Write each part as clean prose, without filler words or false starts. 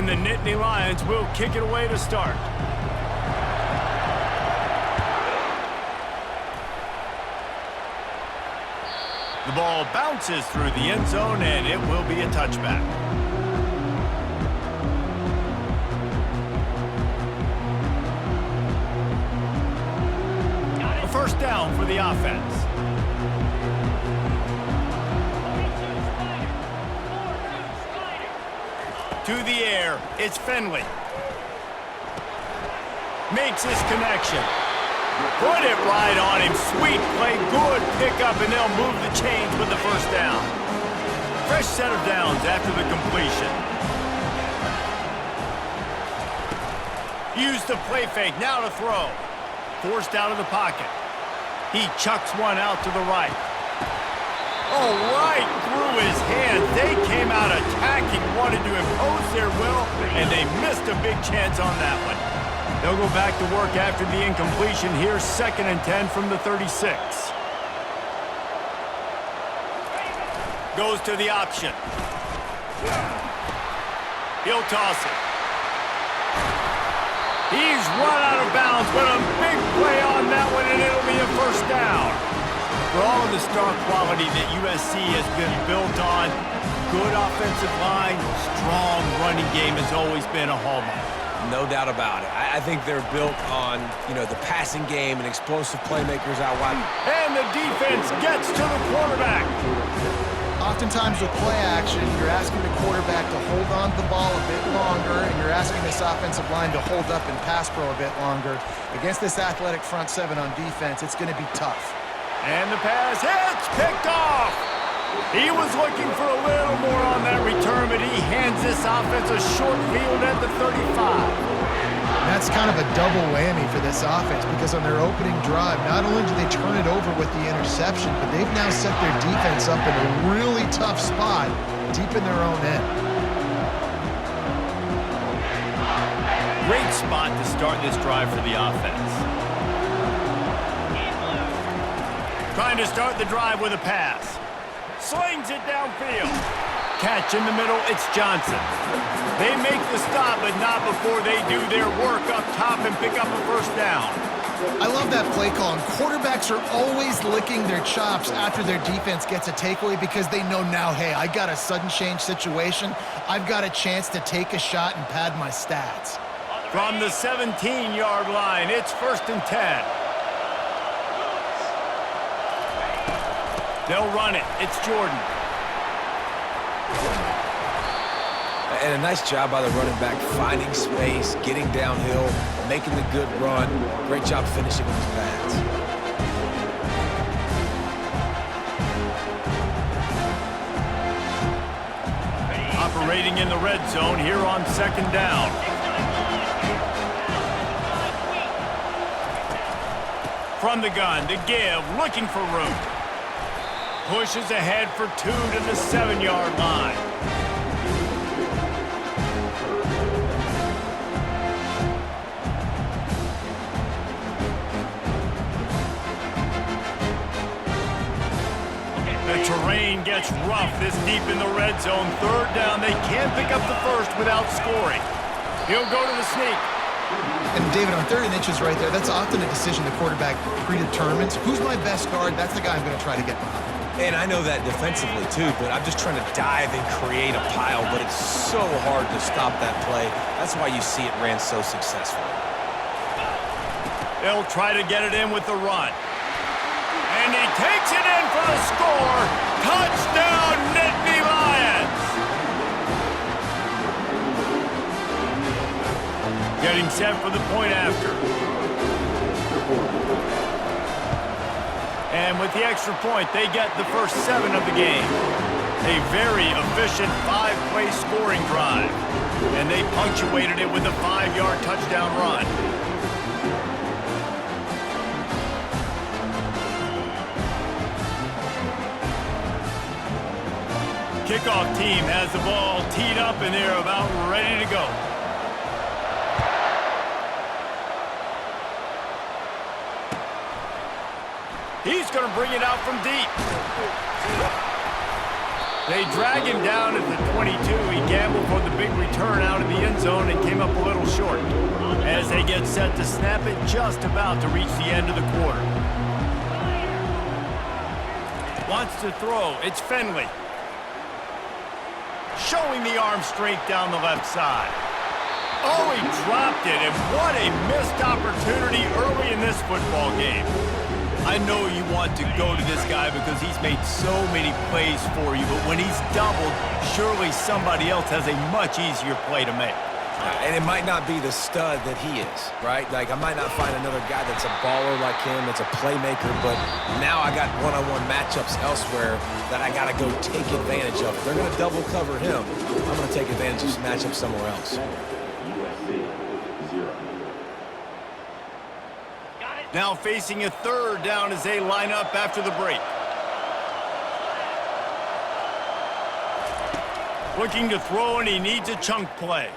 And the Nittany Lions will kick it away to start. The ball bounces through the end zone, and it will be a touchback. A first down for the offense. To the air, it's Finley. Makes his connection. Put it right on him. Sweet play, good pickup, and they'll move the chains with the first down. Fresh set of downs after the completion. Use the play fake, now to throw. Forced out of the pocket. He chucks one out to the right. Oh, right through his hand. They came out attacking, wanted to impose their will, and they missed a big chance on that one. They'll go back to work after the incompletion. Here's 2nd and 10 from the 36. Goes to the option. He'll toss it. He's run out of bounds, but a big play on that one, and it'll be a first down. For all of the star quality that USC has been built on, good offensive line, strong running game has always been a hallmark. No doubt about it. I think they're built on, the passing game and explosive playmakers out wide. And the defense gets to the quarterback. Oftentimes with play action, you're asking the quarterback to hold on to the ball a bit longer, and you're asking this offensive line to hold up and pass pro a bit longer. Against this athletic front seven on defense, it's going to be tough. And the pass hits, picked off. He was looking for a little more on that return, but he hands this offense a short field at the 35. That's kind of a double whammy for this offense because on their opening drive, not only did they turn it over with the interception, but they've now set their defense up in a really tough spot deep in their own end. Great spot to start this drive for the offense. Trying to start the drive with a pass. Slings it downfield. Catch in the middle, it's Johnson. They make the stop, but not before they do their work up top and pick up a first down. I love that play call, and quarterbacks are always licking their chops after their defense gets a takeaway because they know now, hey, I got a sudden change situation. I've got a chance to take a shot and pad my stats. From the 17-yard line, it's 1st and 10. They'll run it. It's Jordan. And a nice job by the running back, finding space, getting downhill, making the good run. Great job finishing with his pads. Operating in the red zone here on 2nd down. From the gun to give, looking for room. Pushes ahead for 2 to the 7-yard line. The terrain gets rough this deep in the red zone. 3rd down, they can't pick up the first without scoring. He'll go to the sneak. And David, on 3rd and inches right there, that's often a decision the quarterback predetermines. Who's my best guard? That's the guy I'm going to try to get behind. And I know that defensively, too, but I'm just trying to dive and create a pile, but it's so hard to stop that play. That's why you see it ran so successfully. They'll try to get it in with the run. And he takes it in for the score. Touchdown, Nittany Lions! Getting set for the point after. And with the extra point, they get the first 7 of the game. A very efficient 5-play scoring drive. And they punctuated it with a 5-yard touchdown run. Kickoff team has the ball teed up, and they're about ready to go. He's going to bring it out from deep. They drag him down at the 22. He gambled for the big return out of the end zone and came up a little short. As they get set to snap it, just about to reach the end of the quarter. Wants to throw. It's Finley. Showing the arm strength down the left side. Oh, he dropped it, and what a missed opportunity early in this football game. I know you want to go to this guy because he's made so many plays for you, but when he's doubled, surely somebody else has a much easier play to make. And it might not be the stud that he is, right? Like, I might not find another guy that's a baller like him, that's a playmaker, but now I got one-on-one matchups elsewhere that I got to go take advantage of. If they're going to double cover him, I'm going to take advantage of this matchup somewhere else. Now facing a third down as they line up after the break. Looking to throw, and he needs a chunk play.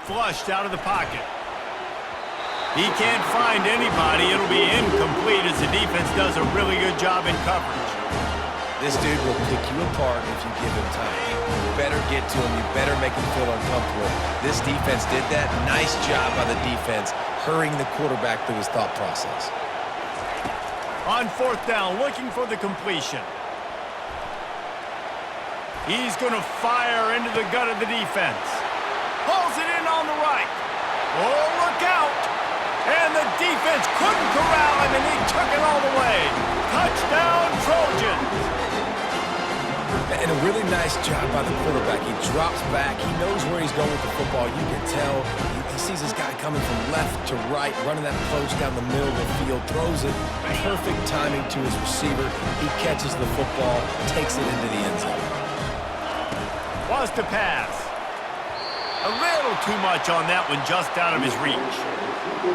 Flushed out of the pocket. He can't find anybody. It'll be incomplete as the defense does a really good job in coverage. This dude will pick you apart if you give him time. You better get to him. You better make him feel uncomfortable. This defense did that. Nice job by the defense, hurrying the quarterback through his thought process. On fourth down, looking for the completion. He's going to fire into the gut of the defense. Pulls it in on the right. Oh, look out. And the defense couldn't corral him, and he took it all the way. Touchdown, Trojans. And a really nice job by the quarterback. He drops back. He knows where he's going with the football. You can tell. He sees this guy coming from left to right, running that approach down the middle of the field, throws it, perfect timing to his receiver. He catches the football, takes it into the end zone. Wants to pass. A little too much on that one, just out of his reach.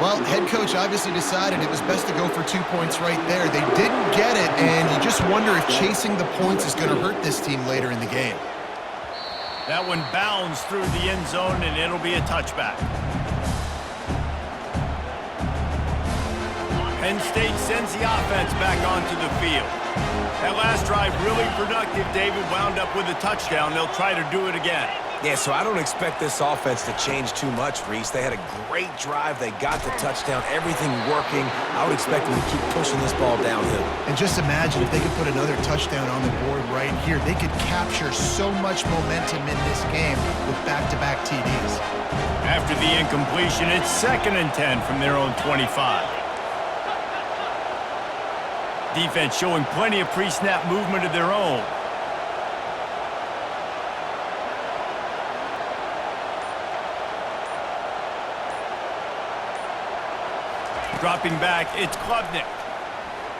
Well, head coach obviously decided it was best to go for 2 points right there. They didn't get it, and you just wonder if chasing the points is going to hurt this team later in the game. That one bounds through the end zone, and it'll be a touchback. Penn State sends the offense back onto the field. That last drive really productive. David wound up with a touchdown. They'll try to do it again. Yeah, so I don't expect this offense to change too much, Reese. They had a great drive. They got the touchdown, everything working. I would expect them to keep pushing this ball downhill. And just imagine if they could put another touchdown on the board right here. They could capture so much momentum in this game with back-to-back TDs. After the incompletion, it's 2nd and 10 from their own 25. Defense showing plenty of pre-snap movement of their own. Dropping back, it's Klubnik.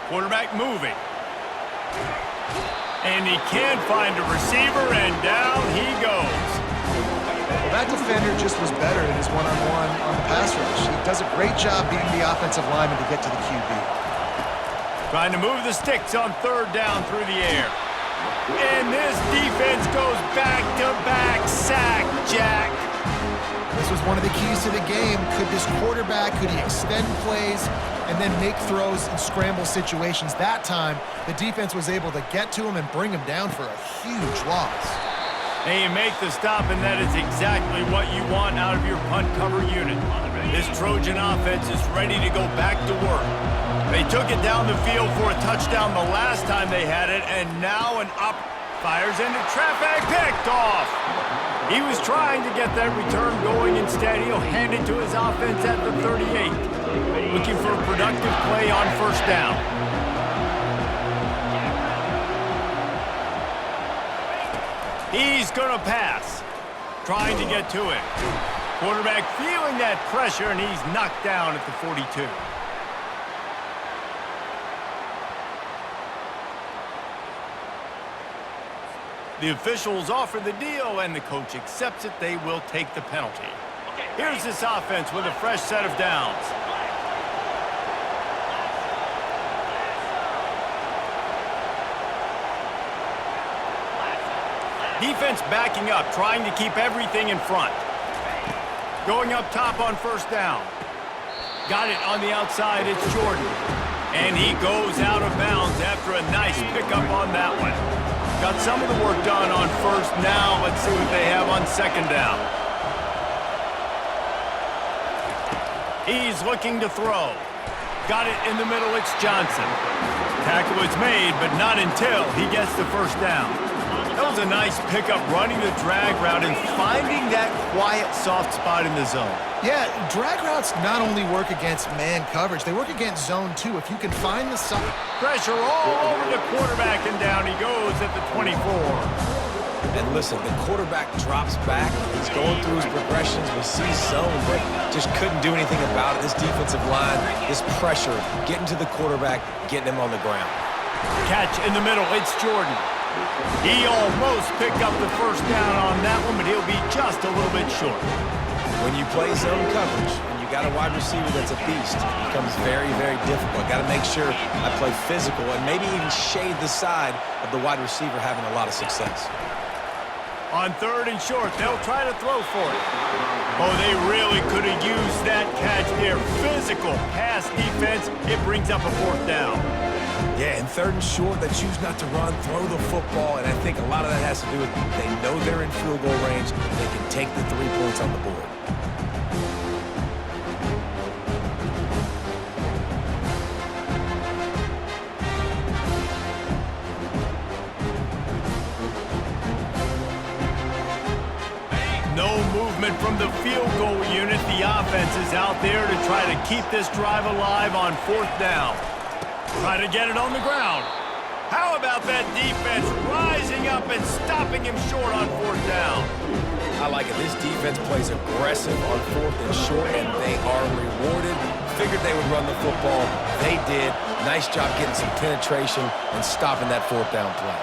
Quarterback moving. And he can't find a receiver, and down he goes. Well, that defender just was better in his one-on-one on the pass rush. He does a great job beating the offensive lineman to get to the QB. Trying to move the sticks on 3rd down through the air. And this defense goes back-to-back sack, Jack. This was one of the keys to the game. Could this quarterback, could he extend plays and then make throws in scramble situations? That time, the defense was able to get to him and bring him down for a huge loss. And you make the stop, and that is exactly what you want out of your punt cover unit. This Trojan offense is ready to go back to work. They took it down the field for a touchdown the last time they had it, and now an up fires into traffic, picked off. He was trying to get that return going. Instead, he'll hand it to his offense at the 38. Looking for a productive play on 1st down. He's going to pass. Trying to get to it. Quarterback feeling that pressure, and he's knocked down at the 42. The officials offer the deal, and the coach accepts it. They will take the penalty. Here's this offense with a fresh set of downs. Defense backing up, trying to keep everything in front. Going up top on 1st down. Got it on the outside, it's Jordan. And he goes out of bounds after a nice pickup on that one. Got got some of the work done on first. Now let's see what they have on second down. He's looking to throw. Got it in the middle, it's Johnson. Tackle is made, but not until he gets the first down. That was a nice pickup, running the drag route and finding that quiet, soft spot in the zone. Yeah, drag routes not only work against man coverage, they work against zone too. If you can find the pressure all over the quarterback, and down he goes at the 24. And listen, the quarterback drops back. He's going through his progressions. We see zone, but just couldn't do anything about it. This defensive line, this pressure, getting to the quarterback, getting him on the ground. Catch in the middle, it's Jordan. He almost picked up the first down on that one, but he'll be just a little bit short. When you play zone coverage and you got a wide receiver that's a beast, it becomes very, very difficult. Got to make sure I play physical and maybe even shade the side of the wide receiver having a lot of success. On third and short, they'll try to throw for it. Oh, they really could have used that catch there. Physical pass defense, it brings up a fourth down. Yeah, in third and short, they choose not to run, throw the football, and I think a lot of that has to do with they know they're in field goal range. They can take the 3 points on the board. No movement from the field goal unit. The offense is out there to try to keep this drive alive on fourth down. Try to get it on the ground. How about that defense rising up and stopping him short on fourth down? I like it. This defense plays aggressive on fourth and short, and they are rewarded. Figured they would run the football. They did. Nice job getting some penetration and stopping that fourth down play.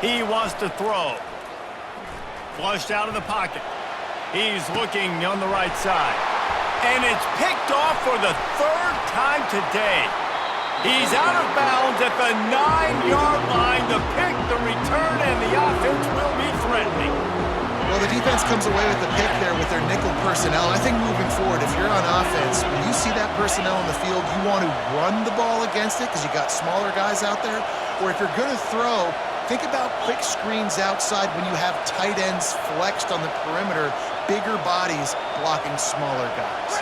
He wants to throw. Flushed out of the pocket. He's looking on the right side. And it's picked off for the third time today. He's out of bounds at the 9-yard line. The pick, the return, and the offense will be threatening. Well, the defense comes away with the pick there with their nickel personnel. I think moving forward, if you're on offense, when you see that personnel in the field, you want to run the ball against it because you got smaller guys out there. Or if you're going to throw, think about quick screens outside when you have tight ends flexed on the perimeter, bigger bodies blocking smaller guys.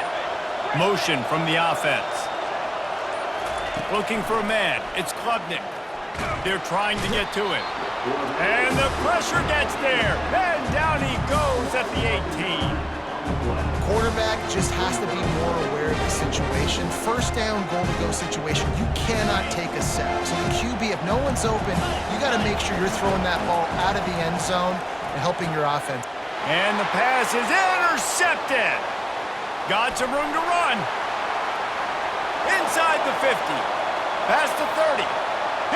Motion from the offense. Looking for a man. It's Klubnik. They're trying to get to it. And the pressure gets there. And down he goes at the 18. Quarterback just has to be more aware of the situation. First down, goal-to-go situation, you cannot take a sack. So the QB, if no one's open, you got to make sure you're throwing that ball out of the end zone and helping your offense. And the pass is intercepted. Got some room to run. Inside the 50. Past the 30.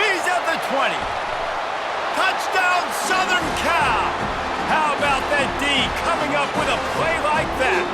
He's at the 20. Touchdown, Southern Cal. How about that D coming up with a play like that?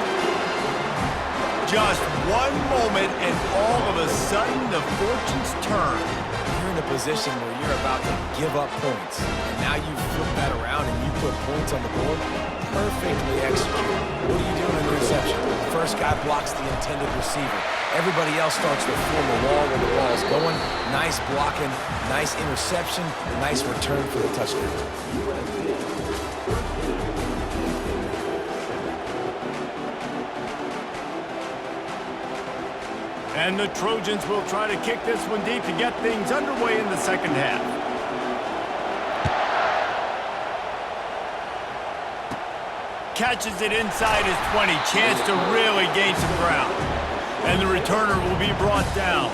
Just one moment and all of a sudden the fortunes turn. You're in a position where you're about to give up points. And now you flip that around and you put points on the board. Perfectly executed. What are you doing in the reception? The first guy blocks the intended receiver. Everybody else starts to form a wall where the ball's going. Nice blocking, nice interception, nice return for the touchdown. And the Trojans will try to kick this one deep to get things underway in the second half. Catches it inside his 20. Chance to really gain some ground. And the returner will be brought down.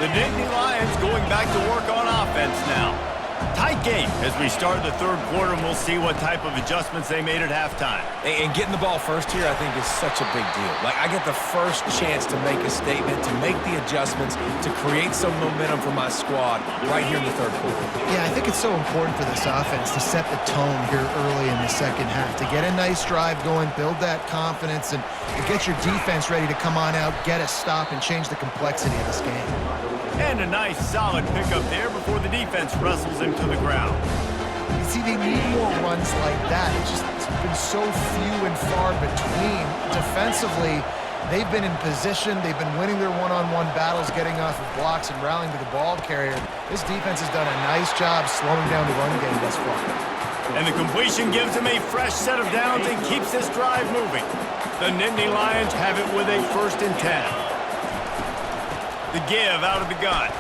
The Nittany Lions going back to work on offense now. Tight game as we start the third quarter, and we'll see what type of adjustments they made at halftime. And getting the ball first here, I think, is such a big deal. Like, I get the first chance to make a statement, to make the adjustments, to create some momentum for my squad right here in the third quarter. Yeah, I think it's so important for this offense to set the tone here early in the second half, to get a nice drive going, build that confidence, and to get your defense ready to come on out, get a stop, and change the complexity of this game. And a nice solid pickup there before the defense wrestles him to the ground. You see, they need more runs like that. It's been so few and far between. Defensively, They've been in position. They've been winning their one-on-one battles, getting off of blocks and rallying to the ball carrier. This defense has done a nice job slowing down the run game thus far. And the completion gives him a fresh set of downs and keeps this drive moving. The Nittany Lions have it with a 1st and 10. The give out of the gun.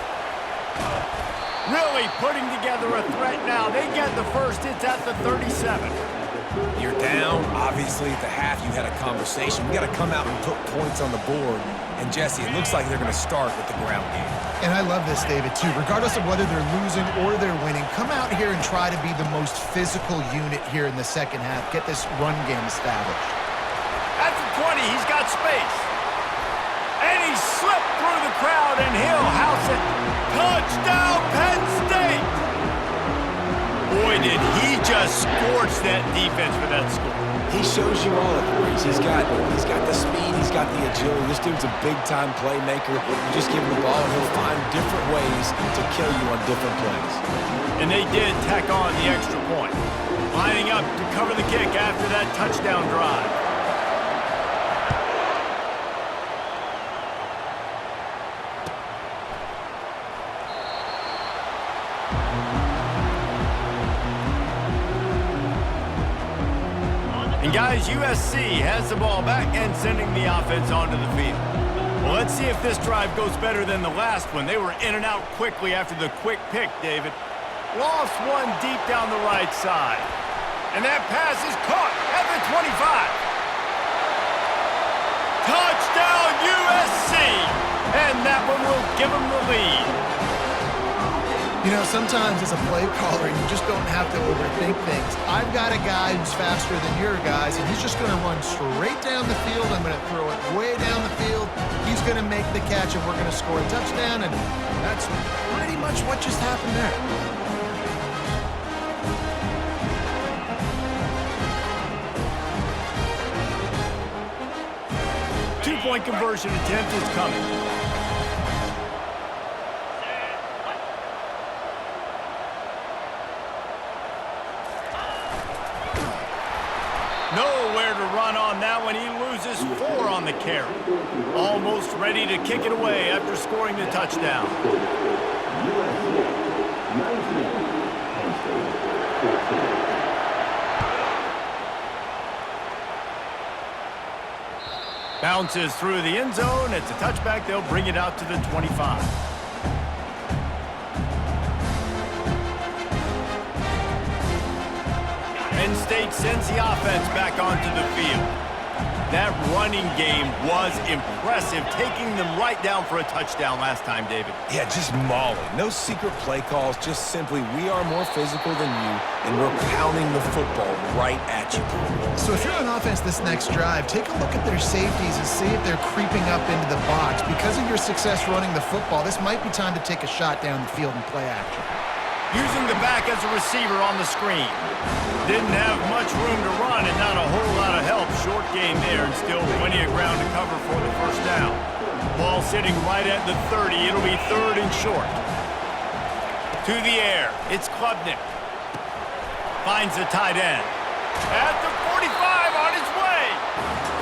Really putting together a threat now. They get the first. It's at the 37. You're down. Obviously, at the half, you had a conversation. We got to come out and put points on the board. And, Jesse, it looks like they're going to start with the ground game. And I love this, David, too. Regardless of whether they're losing or they're winning, come out here and try to be the most physical unit here in the second half. Get this run game established. At the 20, he's got space. And he slipped through the crowd, and he'll house it. Touchdown, Penn State! Boy, did he just scorch that defense for that score. He shows you all at points. He's got the speed, he's got the agility. This dude's a big-time playmaker. You just give him the ball, and he'll find different ways to kill you on different plays. And they did tack on the extra point. Lining up to cover the kick after that touchdown drive. And guys, USC has the ball back and sending the offense onto the field. Well, let's see if this drive goes better than the last one. They were in and out quickly after the quick pick, David. Lost one deep down the right side. And that pass is caught at the 25. Touchdown, USC! And that one will give them the lead. You know, sometimes as a play caller, you just don't have to overthink things. I've got a guy who's faster than your guys, and he's just going to run straight down the field. I'm going to throw it way down the field. He's going to make the catch, and we're going to score a touchdown, and that's pretty much what just happened there. Two-point conversion attempt is coming. Nowhere to run on that one. He loses 4 on the carry. Almost ready to kick it away after scoring the touchdown. Bounces through the end zone. It's a touchback. They'll bring it out to the 25. Penn State sends the offense back onto the field. That running game was impressive, taking them right down for a touchdown last time, David. Yeah, just mauling. No secret play calls, just simply we are more physical than you, and we're pounding the football right at you. So if you're on offense this next drive, take a look at their safeties and see if they're creeping up into the box. Because of your success running the football, this might be time to take a shot down the field and play action. Using the back as a receiver on the screen. Didn't have much room to run and not a whole lot of help. Short game there and still plenty of ground to cover for the first down. Ball sitting right at the 30. It'll be 3rd and short. To the air. It's Klubnik. Finds the tight end. At the 45 on his way.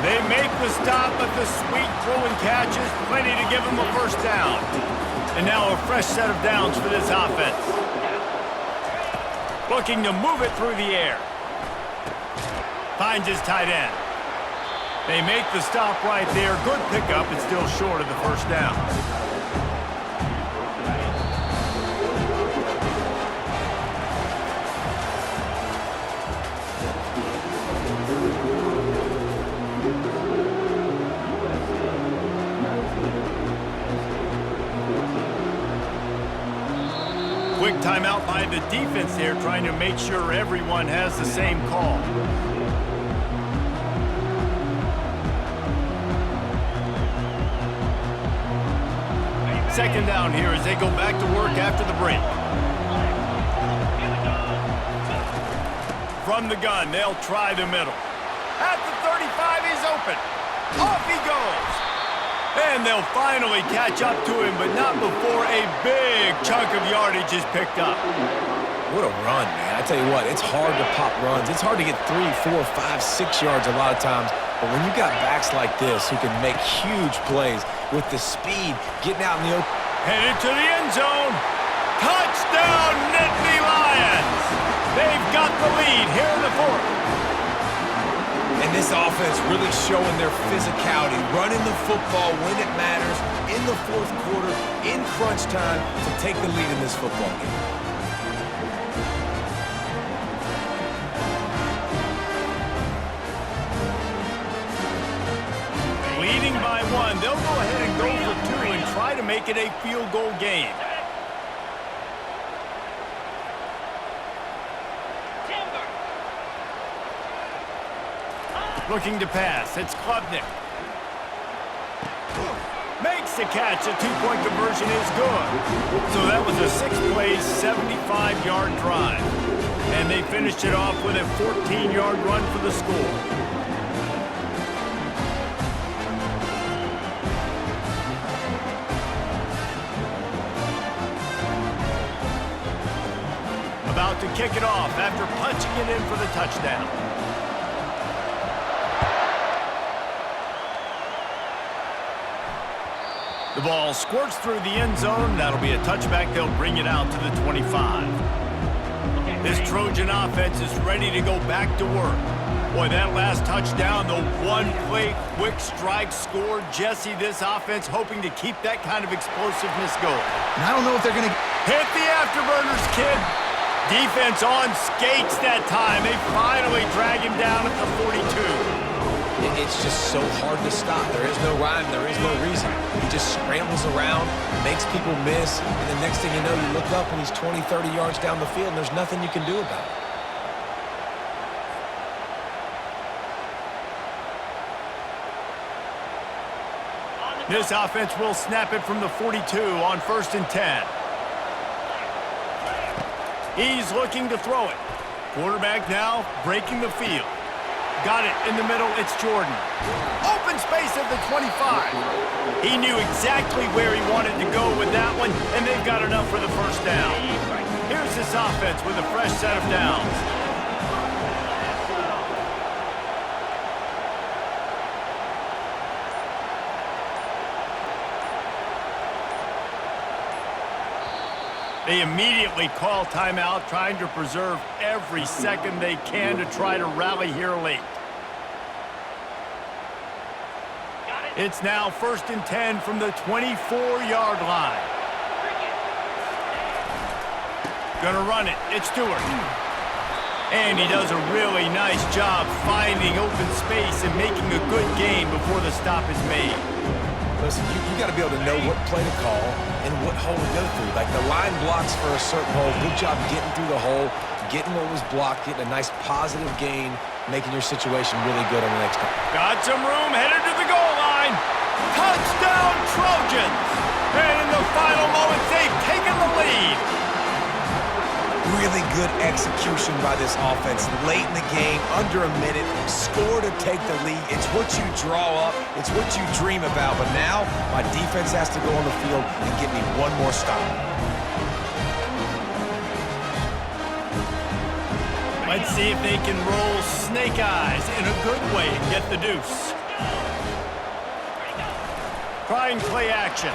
They make the stop, but the sweet throw and catch is plenty to give him a first down. And now a fresh set of downs for this offense. Looking to move it through the air. Finds his tight end. They make the stop right there. Good pickup. It's still short of the first down. Quick timeout by the defense there, trying to make sure everyone has the same call. Second down here as they go back to work after the break. From the gun, they'll try the middle. At the 35, he's open. Off he goes. And they'll finally catch up to him, but not before a big chunk of yardage is picked up. What a run, man. I tell you what, it's hard to pop runs. It's hard to get 3, 4, 5, 6 yards a lot of times. But when you got backs like this who can make huge plays with the speed, getting out in the open. Headed to the end zone. Touchdown, Nittany Lions. They've got the lead here in the fourth. And this offense really showing their physicality, running the football when it matters, in the fourth quarter, in crunch time, to take the lead in this football game. Leading by 1, they'll go ahead and go for 2 and try to make it a field goal game. Looking to pass, it's Klubnik. Makes the catch, a 2-point conversion is good. So that was a 6-play, 75-yard drive. And they finished it off with a 14-yard run for the score. About to kick it off after punching it in for the touchdown. The ball squirts through the end zone. That'll be a touchback. They'll bring it out to the 25. This Trojan offense is ready to go back to work. Boy, that last touchdown, the one-play quick strike score. Jesse, this offense hoping to keep that kind of explosiveness going. And I don't know if they're going to Hit the afterburners, kid. Defense on skates that time. They finally drag him down at the 42. It's just so hard to stop. There is no rhyme. There is no reason. He just scrambles around, makes people miss, and the next thing you know, you look up and he's 20, 30 yards down the field, and there's nothing you can do about it. This offense will snap it from the 42 on 1st and 10. He's looking to throw it. Quarterback now breaking the field. Got it in the middle, it's Jordan. Open space at the 25. He knew exactly where he wanted to go with that one, and they've got enough for the first down. Here's this offense with a fresh set of downs. They immediately call timeout, trying to preserve every second they can to try to rally here late. It's now 1st and 10 from the 24-yard line. Gonna run it. It's Stewart. And he does a really nice job finding open space and making a good gain before the stop is made. Listen, you got to be able to know what play to call and what hole to go through. Like the line blocks for a certain hole. Good job getting through the hole, getting what was blocked, getting a nice positive gain, making your situation really good on the next time. Got some room, headed to the goal line. Touchdown, Trojans! And in the final moments, they've taken the lead. Really good execution by this offense. Late in the game, under a minute, score to take the lead. It's what you draw up. It's what you dream about. But now, my defense has to go on the field and get me one more stop. Let's see if they can roll snake eyes in a good way and get the deuce. Trying play action.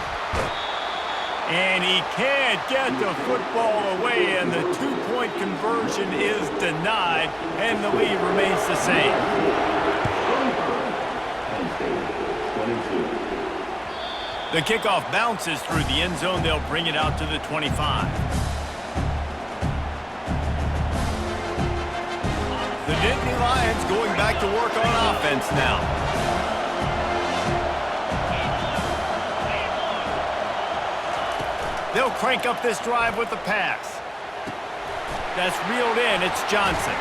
And he can't get the football away, and the 2-point conversion is denied, and the lead remains the same. The kickoff bounces through the end zone. They'll bring it out to the 25. The Nittany Lions going back to work on offense now. They'll crank up this drive with the pass. That's reeled in. It's Johnson.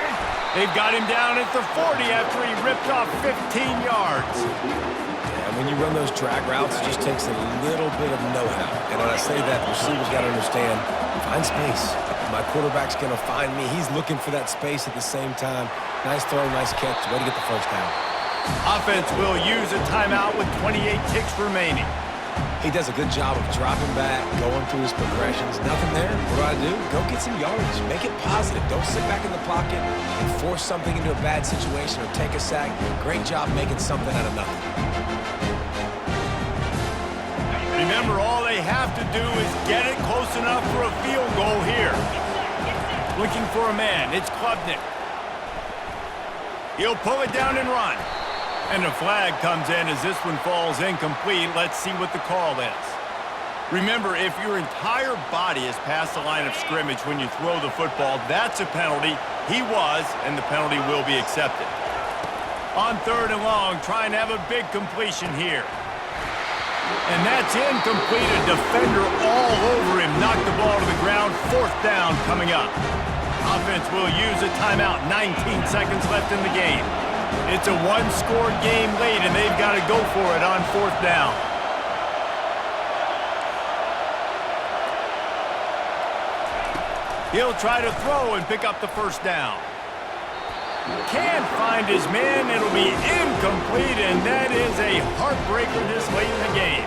They've got him down at the 40 after he ripped off 15 yards. And when you run those drag routes, it just takes a little bit of know-how. And when I say that, the receiver's got to understand, find space. My quarterback's going to find me. He's looking for that space at the same time. Nice throw, nice catch. Way to get the first down. Offense will use a timeout with 28 ticks remaining. He does a good job of dropping back, going through his progressions. Nothing there. What do? Go get some yardage. Make it positive. Don't sit back in the pocket and force something into a bad situation or take a sack. Great job making something out of nothing. Remember, all they have to do is get it close enough for a field goal here. Looking for a man. It's Klubnik. He'll pull it down and run. And a flag comes in as this one falls incomplete. Let's see what the call is. Remember, if your entire body is past the line of scrimmage when you throw the football, that's a penalty. He was, and the penalty will be accepted. On 3rd and long, trying to have a big completion here. And that's incomplete. A defender all over him. Knocked the ball to the ground. 4th down coming up. Offense will use a timeout. 19 seconds left in the game. It's a one-score game late, and they've got to go for it on 4th down. He'll try to throw and pick up the 1st down. Can't find his man. It'll be incomplete, and that is a heartbreaker this late in the game.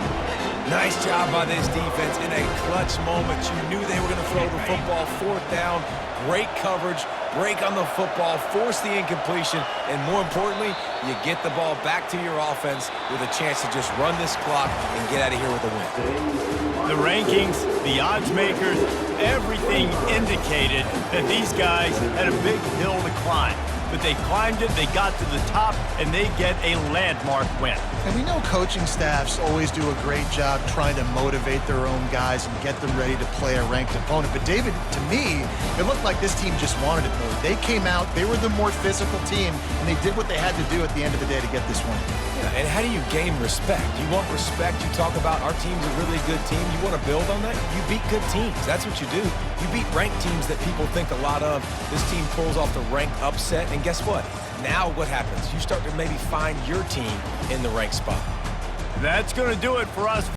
Nice job by this defense in a clutch moment. You knew they were going to throw the football. 4th down, great coverage, break on the football, force the incompletion, and more importantly, you get the ball back to your offense with a chance to just run this clock and get out of here with a win. The rankings, the odds makers, everything indicated that these guys had a big hill to climb. But they climbed it, they got to the top, and they get a landmark win. And we know coaching staffs always do a great job trying to motivate their own guys and get them ready to play a ranked opponent. But David, to me, it looked like this team just wanted it more. They came out, they were the more physical team, and they did what they had to do at the end of the day to get this win. Yeah, and how do you gain respect? You want respect, you talk about our team's a really good team. You want to build on that? You beat good teams. That's what you do. You beat ranked teams that people think a lot of. This team pulls off the ranked upset, and guess what? Now what happens? You start to maybe find your team in the ranked spot. That's going to do it for us